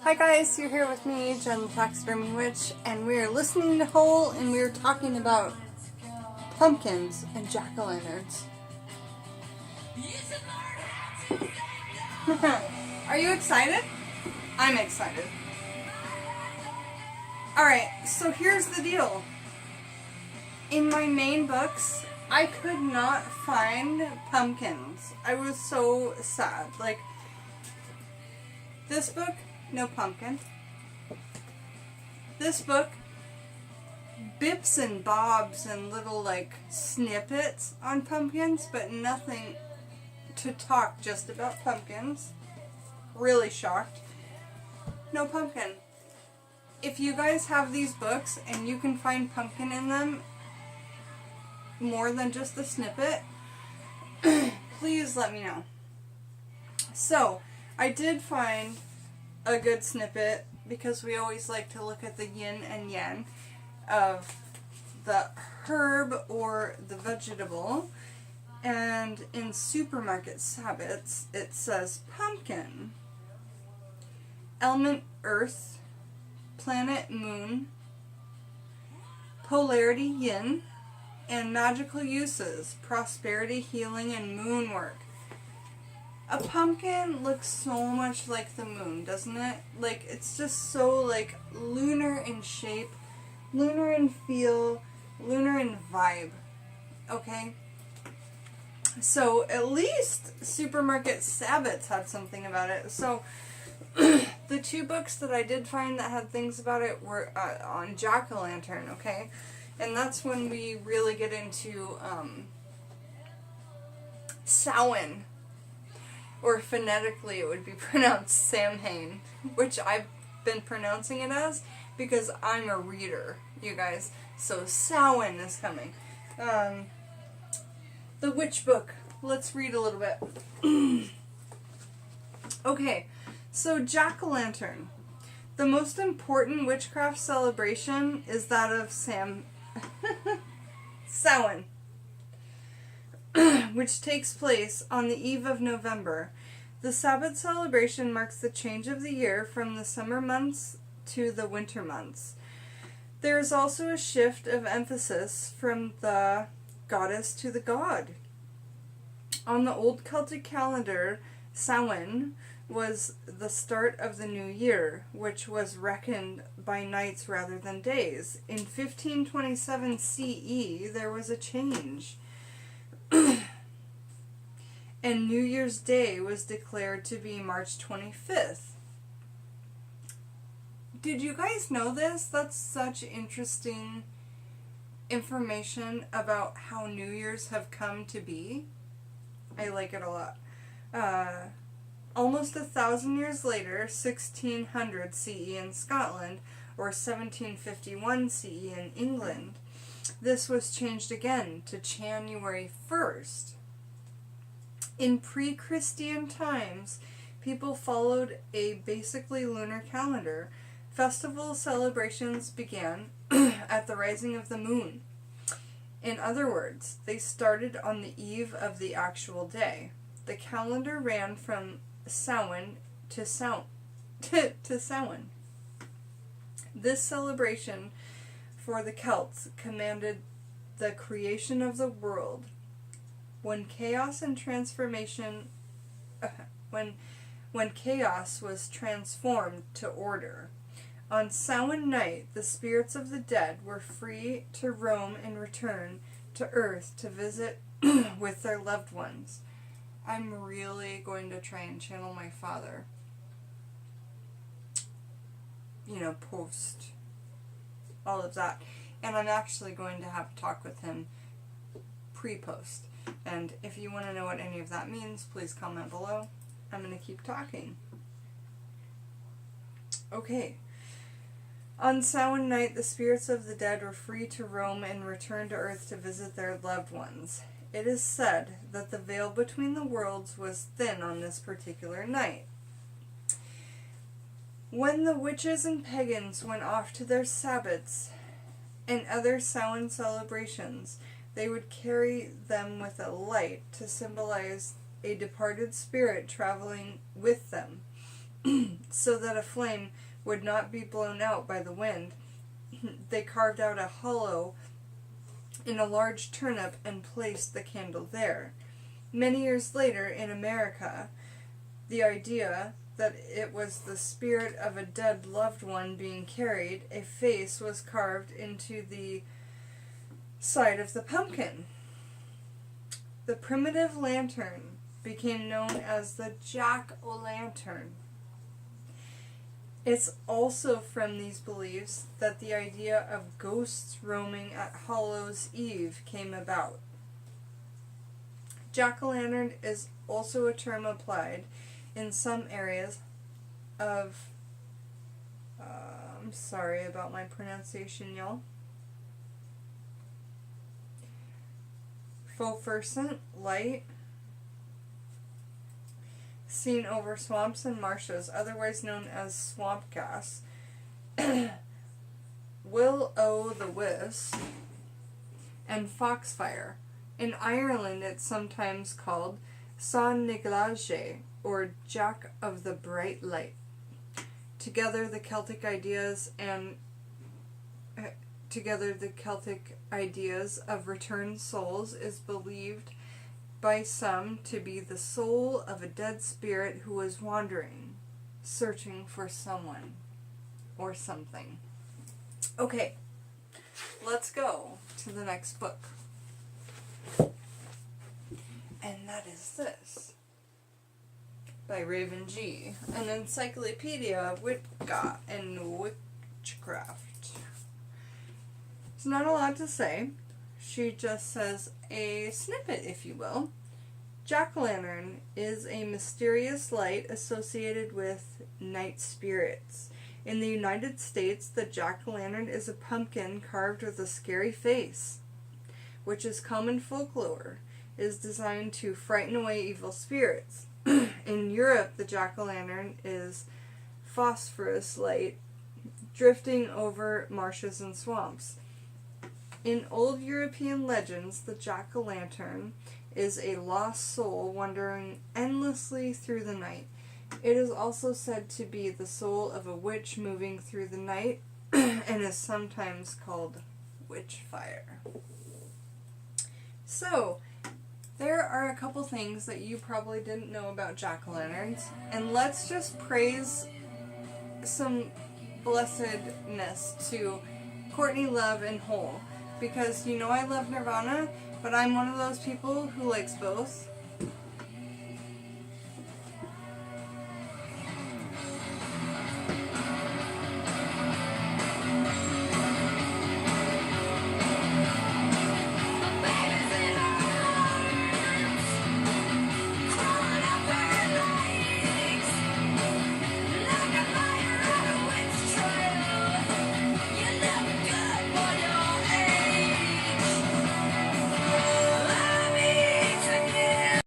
Hi guys, you're here with me, Jen the Taxidermy Witch, and we're listening to Hole, and we're talking about pumpkins and jack-o'-lanterns. Are you excited? I'm excited. Alright, so here's the deal. In my main books, I could not find pumpkins. I was so sad. Like, this book, no pumpkin. This book, bips and bobs and little like snippets on pumpkins, but nothing to talk just about pumpkins. Really shocked. No pumpkin. If you guys have these books and you can find pumpkin in them more than just a snippet, please let me know. So, I did find a good snippet because we always like to look at the yin and yang of the herb or the vegetable. And in Supermarket Sabbats, it says pumpkin, element earth, planet moon, polarity yin, and magical uses, prosperity, healing, and moon work. A pumpkin looks so much like the moon, doesn't it? Like, it's just so, like, lunar in shape, lunar in feel, lunar in vibe, okay? So, at least Supermarket Sabbats had something about it. So, the two books that I did find that had things about it were on jack-o'-lantern, okay? And that's when we really get into Samhain. Or phonetically it would be pronounced Samhain, which I've been pronouncing it as because I'm a reader, you guys. So Samhain is coming. The witch book. Let's read a little bit. Okay, so jack-o'-lantern. The most important witchcraft celebration is that of Samhain, which takes place on the eve of November. The Sabbath celebration marks the change of the year from the summer months to the winter months. There is also a shift of emphasis from the goddess to the god. On the old Celtic calendar, Samhain was the start of the new year, which was reckoned by nights rather than days. In 1527 CE, there was a change. And New Year's Day was declared to be March 25th. Did you guys know this? That's such interesting information about how New Year's have come to be. I like it a lot. Almost 1,000 years later, 1600 CE in Scotland, or 1751 CE in England, this was changed again to January 1st. In pre-Christian times, people followed a basically lunar calendar. Festival celebrations began at the rising of the moon. In other words, they started on the eve of the actual day. The calendar ran from Samhain to Samhain. This celebration for the Celts commanded the creation of the world. When chaos and transformation, when chaos was transformed to order. On Samhain night, the spirits of the dead were free to roam and return to Earth to visit with their loved ones. I'm really going to try and channel my father, post all of that. And I'm actually going to have a talk with him pre-post. And if you want to know what any of that means, please comment below. I'm going to keep talking. Okay. On Samhain night, the spirits of the dead were free to roam and return to Earth to visit their loved ones. It is said that the veil between the worlds was thin on this particular night. When the witches and pagans went off to their Sabbats and other Samhain celebrations, they would carry them with a light to symbolize a departed spirit traveling with them. So that a flame would not be blown out by the wind, they carved out a hollow in a large turnip and placed the candle there. Many years later, in America, the idea that it was the spirit of a dead loved one being carried, a face was carved into the side of the pumpkin. The primitive lantern became known as the jack-o'-lantern. It's also from these beliefs that the idea of ghosts roaming at Hallows Eve came about. Jack-o'-lantern is also a term applied in some areas of, I'm sorry about my pronunciation, y'all. Fluorescent light seen over swamps and marshes, otherwise known as swamp gas. Will-o'-the-wisp and foxfire. In Ireland, it's sometimes called San Niglage, or Jack of the Bright Light. Together, the Celtic ideas of returned souls is believed by some to be the soul of a dead spirit who was wandering, searching for someone or something. Okay, let's go to the next book. And that is this, by Raven G., an encyclopedia of Wicca and witchcraft. There's not a lot to say. She just says a snippet, if you will. Jack-o'-lantern is a mysterious light associated with night spirits. In the United States, the jack-o'-lantern is a pumpkin carved with a scary face, which is common folklore. It is designed to frighten away evil spirits. In Europe, the jack-o'-lantern is phosphorus light drifting over marshes and swamps. In old European legends, the jack-o'-lantern is a lost soul wandering endlessly through the night. It is also said to be the soul of a witch moving through the night and is sometimes called witchfire. So, there are a couple things that you probably didn't know about jack-o'-lanterns, and let's just praise some blessedness to Courtney Love and Hole, because you know I love Nirvana, but I'm one of those people who likes both.